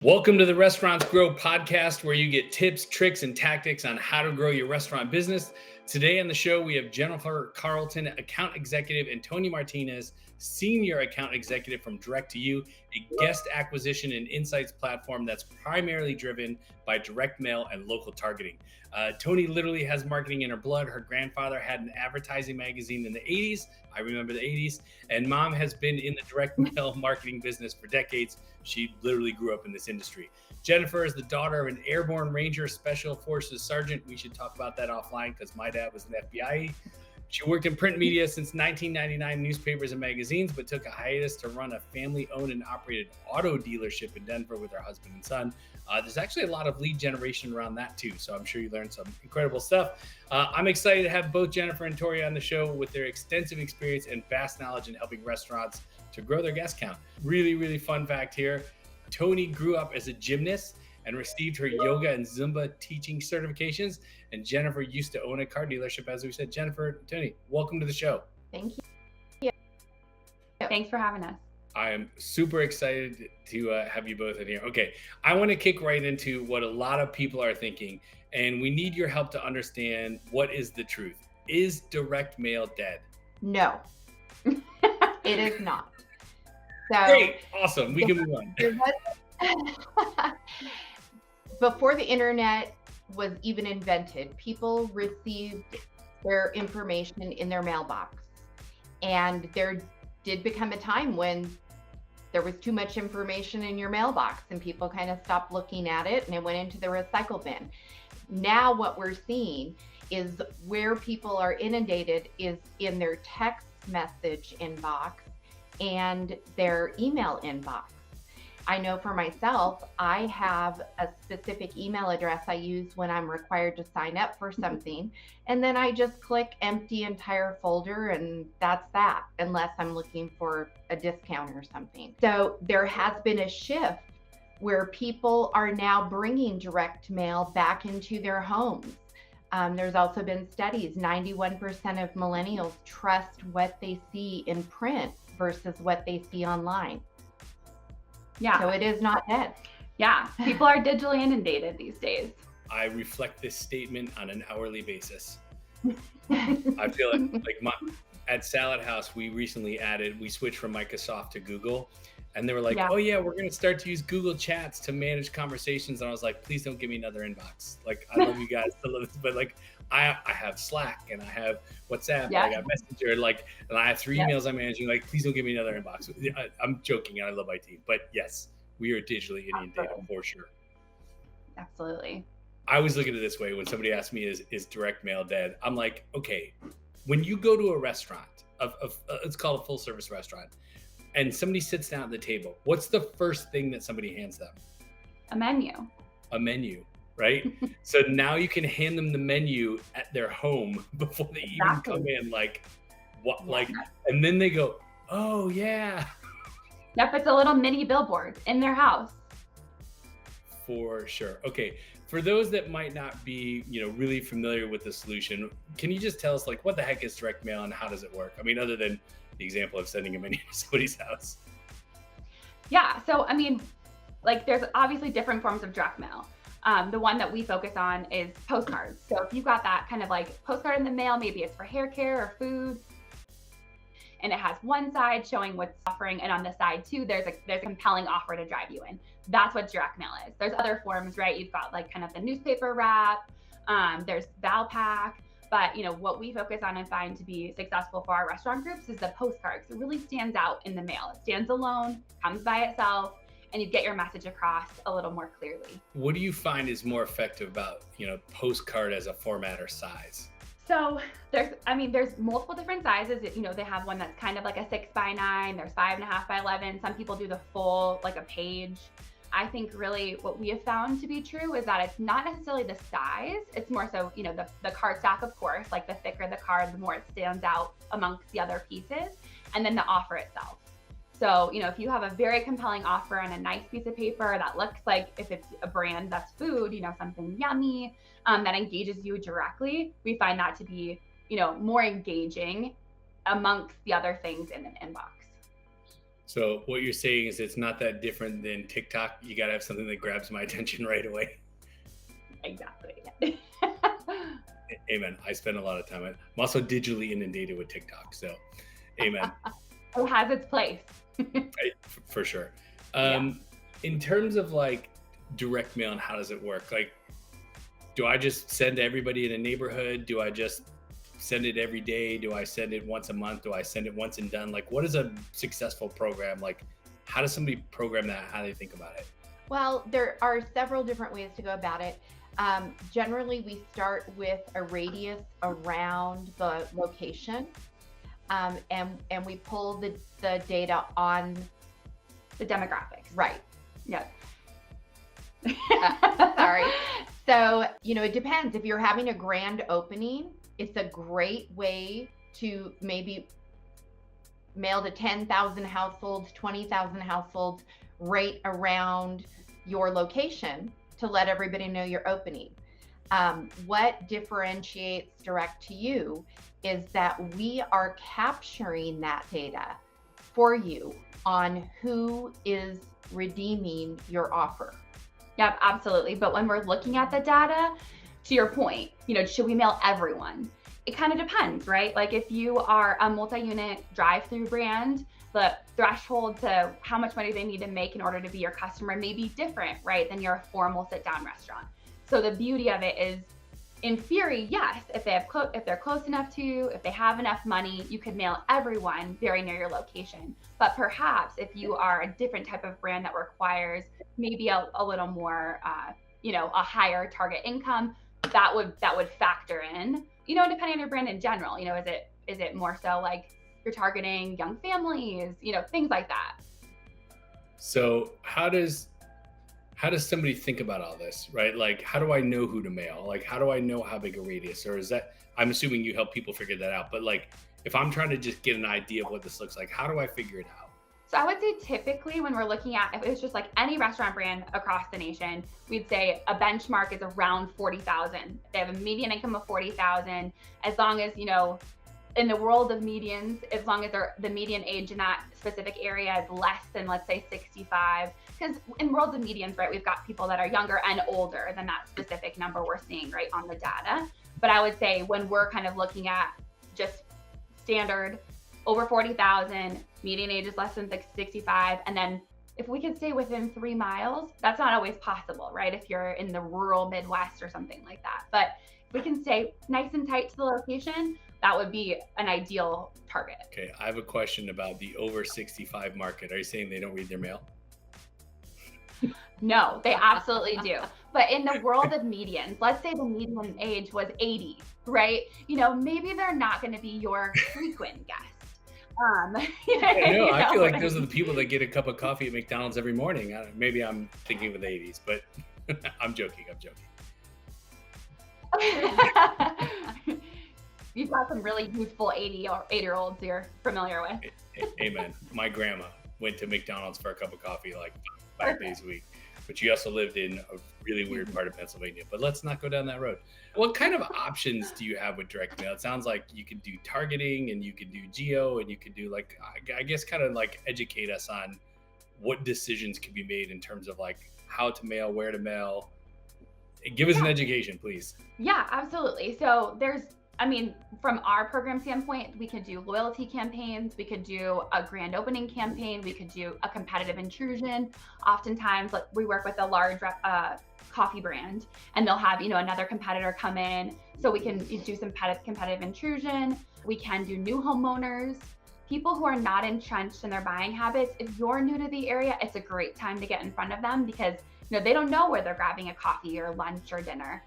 Welcome to the Restaurants Grow podcast, where you get tips, tricks, and tactics on how to grow your restaurant business. Today on the show, we have Jennifer Carlton, account executive, and Tony Martinez, senior account executive from Direct to You, a guest acquisition and insights platform that's primarily driven by direct mail and local targeting. Tony literally has marketing in her blood. Her grandfather had an advertising magazine in the 80s. I remember the 80s. And mom has been in the direct mail marketing business for decades. She literally grew up in this industry. Jennifer is the daughter of an airborne ranger special forces sergeant. We should talk about that offline because my dad was an FBI. She worked in print media since 1999, newspapers and magazines, but took a hiatus to run a family-owned and operated auto dealership in Denver with her husband and son. There's actually a lot of lead generation around that too, so I'm sure you learned some incredible stuff. I'm excited to have both Jennifer and Tori on the show with their extensive experience and vast knowledge in helping restaurants to grow their guest count. Really, really fun fact here. Toni grew up as a gymnast and received her yoga and Zumba teaching certifications. And Jennifer used to own a car dealership, as we said. Jennifer, Toni, welcome to the show. Thank you. Thanks for having us. I am super excited to have you both in here. Okay, I want to kick right into what a lot of people are thinking, and we need your help to understand what is the truth. Is direct mail dead? No, it is not. So great, awesome. We can move on. Before the internet was even invented, people received their information in their mailbox, and there did become a time when there was too much information in your mailbox and people kind of stopped looking at it and it went into the recycle bin. Now what we're seeing is where people are inundated is in their text message inbox and their email inbox. I know for myself, I have a specific email address I use when I'm required to sign up for something. And then I just click empty entire folder and that's that, unless I'm looking for a discount or something. So there has been a shift where people are now bringing direct mail back into their homes. There's also been studies, 91% of millennials trust what they see in print versus what they see online. Yeah. So it is not dead. Yeah. People are digitally inundated these days. I reflect this statement on an hourly basis. I feel like at Salad House, we switched from Microsoft to Google, and they were like, oh yeah, we're going to start to use Google Chats to manage conversations. And I was like, please don't give me another inbox. Like, I love you guys, but like, I have Slack and I have WhatsApp, I got Messenger, and I have 3 emails I'm managing. Like, please don't give me another inbox. I'm joking. I love IT, but yes, we are digitally inundated for sure. Absolutely. I always look at it this way. When somebody asks me, is direct mail dead? I'm like, okay, when you go to a restaurant, let's call it a full service restaurant, and somebody sits down at the table, what's the first thing that somebody hands them? A menu. A menu. Right? So now you can hand them the menu at their home before they even come in. Like, what? Yeah. Like, and then they go, oh yeah. Yep, it's a little mini billboard in their house. For sure. Okay, for those that might not be, really familiar with the solution, can you just tell us, like, what the heck is direct mail and how does it work? I mean, other than the example of sending a menu to somebody's house. Yeah. So, I mean, like, there's obviously different forms of direct mail. The one that we focus on is postcards. So if you've got that kind of like postcard in the mail, maybe it's for hair care or food, and it has one side showing what's offering, and on the side too, there's a compelling offer to drive you in. That's what direct mail is. There's other forms, right? You've got like kind of the newspaper wrap, there's Valpak, but what we focus on and find to be successful for our restaurant groups is the postcard. So it really stands out in the mail. It stands alone, comes by itself, and you get your message across a little more clearly. What do you find is more effective about, postcard as a format or size? So there's multiple different sizes. They have one that's kind of like a 6x9, there's 5.5x11. Some people do the full, like a page. I think really what we have found to be true is that it's not necessarily the size. It's more so, the card stack, of course, like the thicker the card, the more it stands out amongst the other pieces, and then the offer itself. So, if you have a very compelling offer on a nice piece of paper that looks like, if it's a brand that's food, something yummy, that engages you directly, we find that to be, more engaging amongst the other things in an inbox. So what you're saying is it's not that different than TikTok. You got to have something that grabs my attention right away. Exactly. Amen. I spend a lot of time. I'm also digitally inundated with TikTok. So amen. It has its place. Right, for sure. Yeah. In terms of like direct mail and how does it work? Like, do I just send to everybody in the neighborhood? Do I just send it every day? Do I send it once a month? Do I send it once and done? Like, what is a successful program? Like, how does somebody program that? How do they think about it? Well, there are several different ways to go about it. Generally, we start with a radius around the location, and we pull the data on The demographics. right. Yeah. Sorry. So, it depends. If you're having a grand opening, it's a great way to maybe mail to 10,000 households, 20,000 households right around your location to let everybody know you're opening. What differentiates direct to you is that we are capturing that data for you on who is redeeming your offer. Yep, absolutely. But when we're looking at the data, to your point, should we mail everyone? It kind of depends, right? Like if you are a multi-unit drive-through brand, the threshold to how much money they need to make in order to be your customer may be different, right, than your formal sit-down restaurant. So the beauty of it is, in theory, yes, if they're close enough to you, if they have enough money, you could mail everyone very near your location. But perhaps if you are a different type of brand that requires maybe a little more, a higher target income, that would factor in, depending on your brand in general. Is it more so like you're targeting young families, things like that. So how does somebody think about all this, right? Like, how do I know who to mail? Like, how do I know how big a radius? Or is that, I'm assuming you help people figure that out, but like, if I'm trying to just get an idea of what this looks like, how do I figure it out? So I would say typically when we're looking at, if it's just like any restaurant brand across the nation, we'd say a benchmark is around 40,000. They have a median income of 40,000, as long as, in the world of medians, as long as the median age in that specific area is less than, let's say, 65. Because in worlds of medians, right, we've got people that are younger and older than that specific number we're seeing, right, on the data. But I would say when we're kind of looking at just standard over 40,000, median age is less than 65, and then if we could stay within 3 miles, that's not always possible, right? If you're in the rural Midwest or something like that. But if we can stay nice and tight to the location, that would be an ideal target. Okay, I have a question about the over 65 market. Are you saying they don't read their mail? No, they absolutely do. But in the world of medians, let's say the median age was 80, right? Maybe they're not going to be your frequent guest. I feel like those are the people that get a cup of coffee at McDonald's every morning. Maybe I'm thinking of the 80s, but I'm joking. You've got some really youthful 80-year-olds you're familiar with. Amen. My grandma went to McDonald's for a cup of coffee like 5 days a week, but she also lived in a really weird part of Pennsylvania. But let's not go down that road. What kind of options do you have with direct mail? It sounds like you can do targeting and you can do geo and you can do like, I guess kind of like educate us on what decisions can be made in terms of like how to mail, where to mail. Give us an education, please. Yeah, absolutely. So from our program standpoint, we could do loyalty campaigns, we could do a grand opening campaign, we could do a competitive intrusion. Oftentimes, we work with a large coffee brand, and they'll have another competitor come in, so we can do some competitive intrusion. We can do new homeowners, people who are not entrenched in their buying habits. If you're new to the area, it's a great time to get in front of them because they don't know where they're grabbing a coffee or lunch or dinner.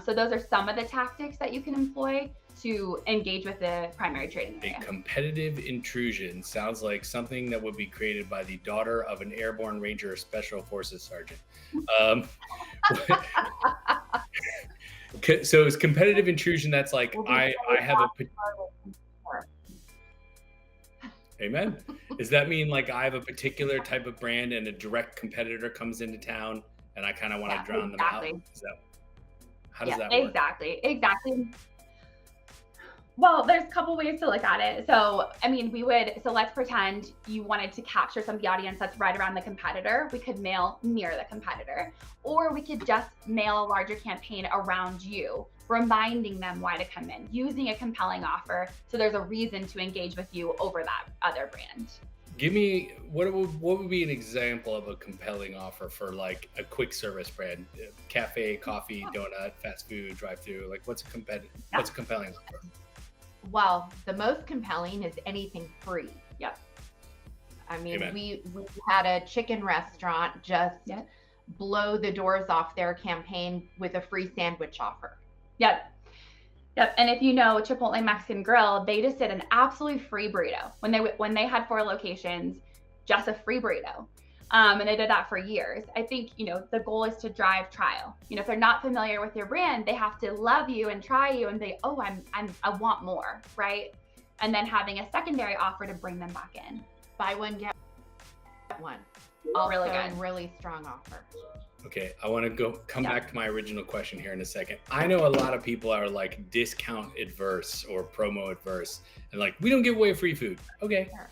So those are some of the tactics that you can employ to engage with the primary trading area. A competitive intrusion sounds like something that would be created by the daughter of an airborne ranger or special forces sergeant. So it's competitive intrusion. That's like, I have a... Amen. Does that mean like I have a particular type of brand and a direct competitor comes into town and I kind of want to drown them out? How does that work? Exactly. Well, there's a couple ways to look at it. So, I mean, let's pretend you wanted to capture some of the audience that's right around the competitor. We could mail near the competitor, or we could just mail a larger campaign around you, reminding them why to come in, using a compelling offer. So there's a reason to engage with you over that other brand. Give me what would be an example of a compelling offer for like a quick service brand, cafe, coffee, donut, fast food, drive-through. Like what's a compelling offer? Well, the most compelling is anything free. Yep. I mean, Amen. we had a chicken restaurant just blow the doors off their campaign with a free sandwich offer. Yep. And if you know Chipotle Mexican Grill, they just did an absolutely free burrito when they had 4 locations, just a free burrito. And they did that for years. I think, the goal is to drive trial. If they're not familiar with your brand, they have to love you and try you and say, oh, I want more, right? And then having a secondary offer to bring them back in. Buy one, get one. Also Really good. a really strong offer. Okay, I want to come back to my original question here in a second. I know a lot of people are like discount adverse or promo adverse, and like, we don't give away free food. Okay, Sure.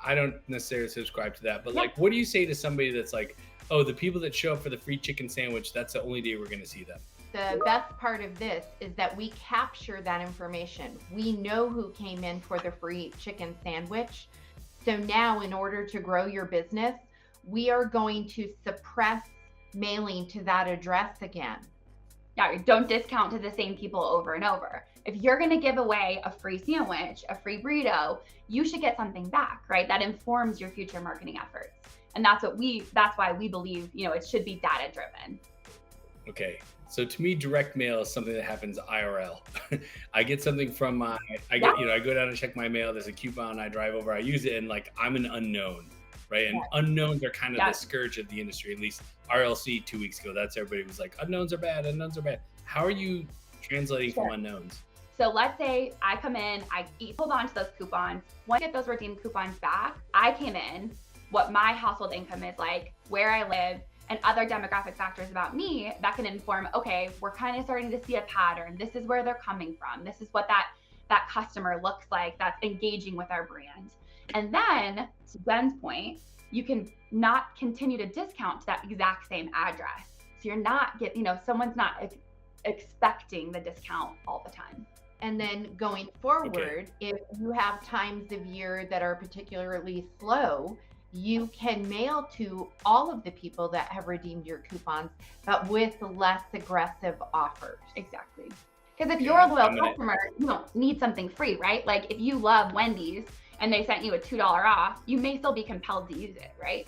I don't necessarily subscribe to that, but like, what do you say to somebody that's like, oh, the people that show up for the free chicken sandwich, that's the only day we're going to see them? The best part of this is that we capture that information. We know who came in for the free chicken sandwich. So now in order to grow your business, we are going to suppress mailing to that address again. Yeah, don't discount to the same people over and over. If you're going to give away a free sandwich, a free burrito, you should get something back, right? That informs your future marketing efforts. And that's why we believe, it should be data driven. Okay. So to me, direct mail is something that happens IRL. I get something from I go down and check my mail. There's a coupon. I drive over. I use it, and like I'm an unknown, right? And unknowns are kind of the scourge of the industry. At least RLC 2 weeks ago, that's everybody was like, unknowns are bad. Unknowns are bad. How are you translating from unknowns? So let's say I come in, I hold on to those coupons. Once I get those redeemed coupons back, I came in, what my household income is like, where I live, and other demographic factors about me that can inform, okay, we're kind of starting to see a pattern. This is where they're coming from. This is what that customer looks like that's engaging with our brand. And then, to Jen's point, you can not continue to discount to that exact same address. So you're not someone's not expecting the discount all the time. And then going forward, if you have times of year that are particularly slow, you can mail to all of the people that have redeemed your coupons, but with less aggressive offers. Exactly. Because if you're a loyal customer, you don't need something free, right? Like if you love Wendy's and they sent you a $2 off, you may still be compelled to use it, right?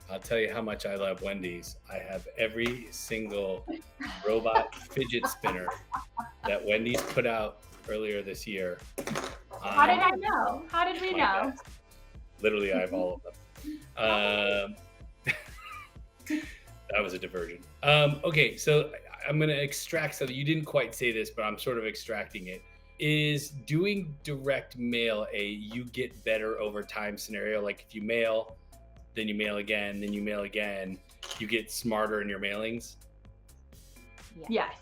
I'll tell you how much I love Wendy's. I have every single robot fidget spinner that Wendy's put out earlier this year. How did I know? How did we know? Desk. Literally, I have all of them. That was a diversion. Okay, so I'm going to extract something. You didn't quite say this, but I'm sort of extracting it. Is doing direct mail you get better over time scenario? Like if you mail, then you mail again, then you mail again, you get smarter in your mailings? Yes.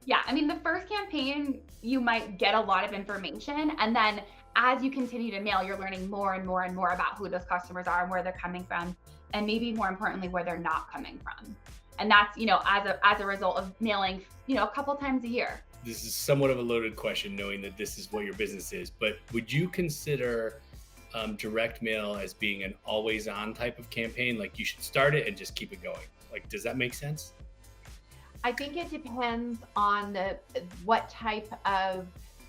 Yeah, I mean, the first campaign, you might get a lot of information, and then as you continue to mail, you're learning more and more and more about who those customers are and where they're coming from, and maybe more importantly, where they're not coming from. And that's, as a result of mailing, a couple times a year. This is somewhat of a loaded question, knowing that this is what your business is, but would you consider direct mail as being an always on type of campaign? Like you should start it and just keep it going. Like, does that make sense? I think it depends on what type of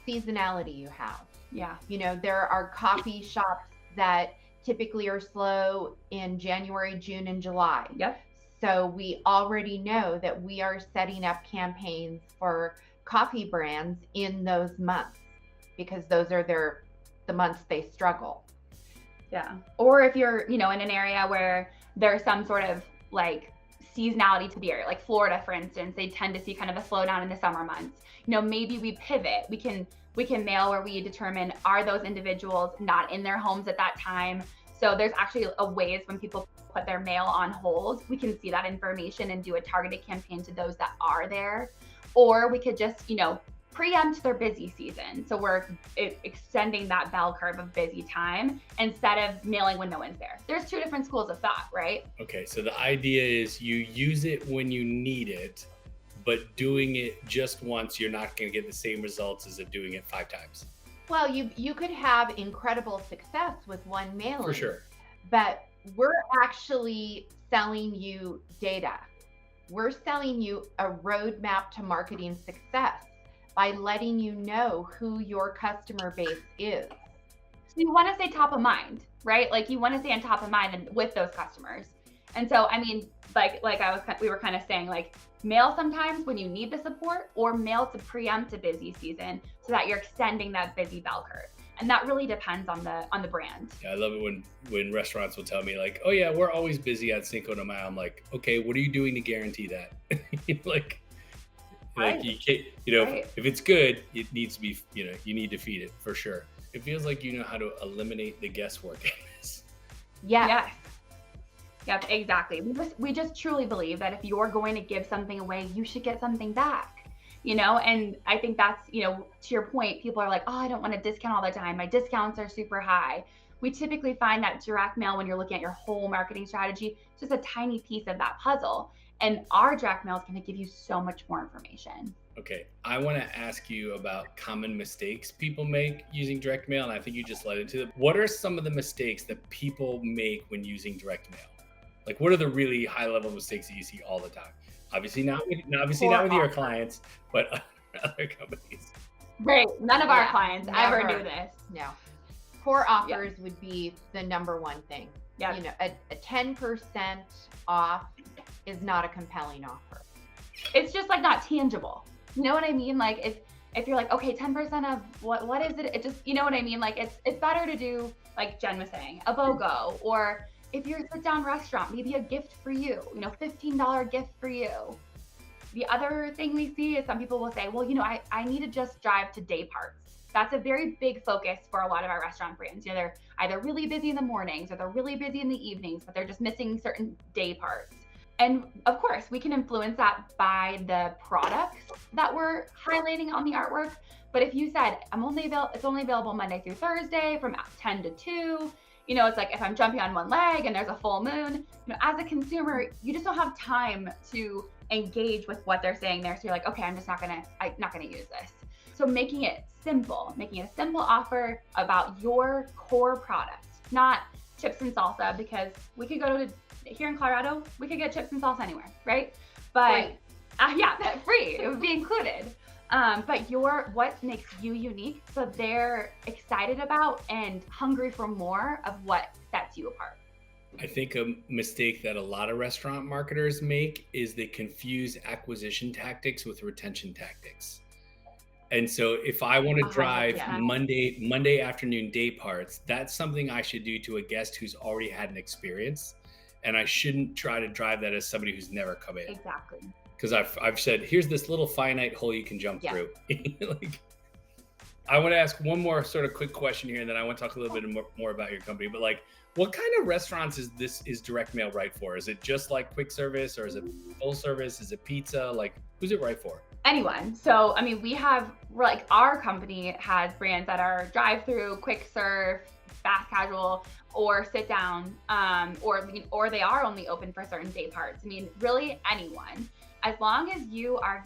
seasonality you have. Yeah. There are coffee shops that typically are slow in January, June, and July. Yep. So we already know that we are setting up campaigns for coffee brands in those months because those are the months they struggle. Yeah. Or if you're, in an area where there's some sort of like seasonality to the area, like Florida, for instance, they tend to see kind of a slowdown in the summer months. Maybe we pivot. We can mail where we determine, are those individuals not in their homes at that time? So there's actually a ways when people put their mail on hold, we can see that information and do a targeted campaign to those that are there. Or we could just, preempt their busy season. So we're extending that bell curve of busy time instead of mailing when no one's there. There's two different schools of thought, right? Okay, so the idea is you use it when you need it, but doing it just once, you're not going to get the same results as if doing it 5 times. Well, you could have incredible success with one mailing. For sure. But we're actually selling you data. We're selling you a roadmap to marketing success by letting you know who your customer base is. So you want to stay top of mind, right? Like you want to stay on top of mind and with those customers. And so, I mean, we were kind of saying, like, mail sometimes when you need the support, or mail to preempt a busy season so that you're extending that busy bell curve. And that really depends on the brand. Yeah, I love it when restaurants will tell me like, oh yeah, we're always busy on Cinco de Mayo. I'm like, okay, what are you doing to guarantee that? like Right. you can't, Right. if it's good, it needs to be, you need to feed it for sure. It feels like you know how to eliminate the guesswork in this. Yes. Yes, exactly. We just truly believe that if you're going to give something away, you should get something back, and I think that's, to your point, people are like, oh, I don't want to discount all the time. My discounts are super high. We typically find that direct mail, when you're looking at your whole marketing strategy, just a tiny piece of that puzzle. And our direct mail is going to give you so much more information. Okay, I want to ask you about common mistakes people make using direct mail, and I think you just led into it. What are some of the mistakes that people make when using direct mail? Like, what are the really high-level mistakes that you see all the time? Obviously not with your clients, but other companies. Right. None of our Yeah, clients never. ever do this. No. Poor offers would be the number one thing. Yeah. A 10% off is not a compelling offer. It's just like not tangible. You know what I mean? Like if you're like, okay, 10% of what is it? It just, you know what I mean? Like it's better to do, like Jen was saying, a BOGO, or if you're a sit down restaurant, maybe a gift for you, $15 gift for you. The other thing we see is some people will say, well, I need to just drive to day parts. That's a very big focus for a lot of our restaurant brands. They're either really busy in the mornings or they're really busy in the evenings, but they're just missing certain day parts. And of course, we can influence that by the products that we're highlighting on the artwork. But if you said, it's only available Monday through Thursday from 10 to 2, it's like if I'm jumping on one leg and there's a full moon, as a consumer, you just don't have time to engage with what they're saying there. So you're like, okay, I'm not gonna use this. So making it a simple offer about your core product, not chips and salsa, because we could go to, here in Colorado, we could get chips and salsa anywhere, right? But free, it would be included. But what makes you unique, so they're excited about and hungry for more of what sets you apart. I think a mistake that a lot of restaurant marketers make is they confuse acquisition tactics with retention tactics. And so if I want to drive Monday afternoon day parts, that's something I should do to a guest who's already had an experience. And I shouldn't try to drive that as somebody who's never come in. Exactly. Because I've said, here's this little finite hole you can jump through. I want to ask one more sort of quick question here, and then I want to talk a little bit more about your company. But what kind of restaurants is direct mail right for? Is it just like quick service, or is it full service? Is it pizza? Like, who's it right for? Anyone. So, I mean, our company has brands that are drive-through, quick serve, fast casual, or sit down, or they are only open for certain day parts. I mean, really anyone. As long as you are,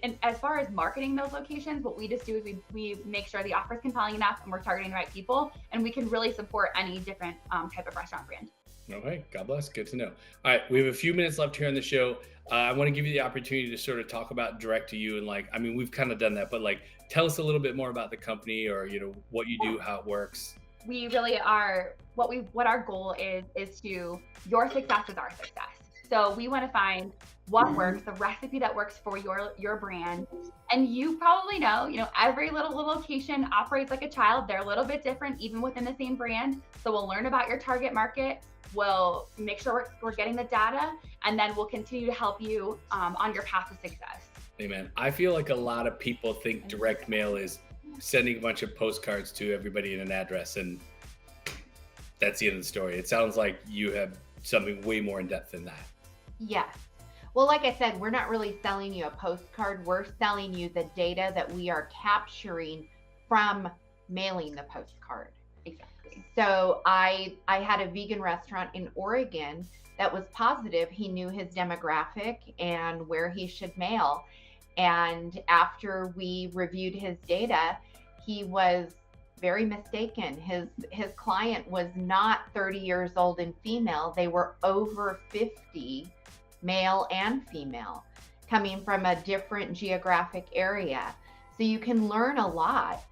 and as far as marketing those locations, what we just do is we make sure the offer is compelling enough and we're targeting the right people, and we can really support any different type of restaurant brand. Okay, God bless. Good to know. All right, we have a few minutes left here on the show. I want to give you the opportunity to sort of talk about direct to you, and we've kind of done that, but tell us a little bit more about the company, or what you do, how it works. We really are, what our goal is to, your success is our success. So we want to find what works, the recipe that works for your brand. And you probably know, every little location operates like a child. They're a little bit different, even within the same brand. So we'll learn about your target market. We'll make sure we're getting the data, and then we'll continue to help you on your path to success. Amen. I feel like a lot of people think direct mail is sending a bunch of postcards to everybody in an address, and that's the end of the story. It sounds like you have something way more in depth than that. Yes. Well, like I said, we're not really selling you a postcard. We're selling you the data that we are capturing from mailing the postcard. Exactly. So I had a vegan restaurant in Oregon that was positive. He knew his demographic and where he should mail. And after we reviewed his data, he was very mistaken. His client was not 30 years old and female. They were over 50, male and female, coming from a different geographic area. So you can learn a lot,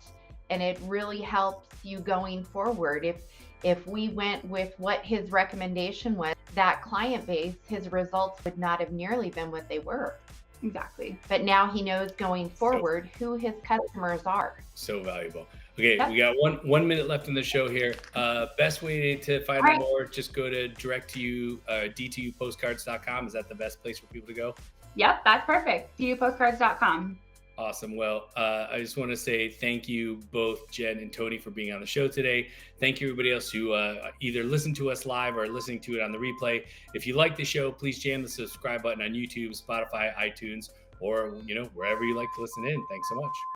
and it really helps you going forward. If we went with what his recommendation was, that client base, his results would not have nearly been what they were. Exactly. But now he knows going forward who his customers are. So valuable. Okay, Yep. we got 1 minute left in the show here. Best way to find out more, just go to d2upostcards.com. Is that the best place for people to go? Yep, that's perfect. dupostcards.com. Awesome. Well, I just want to say thank you both, Jen and Toni, for being on the show today. Thank you, everybody else who either listened to us live or listening to it on the replay. If you like the show, please jam the subscribe button on YouTube, Spotify, iTunes, or wherever you like to listen in. Thanks so much.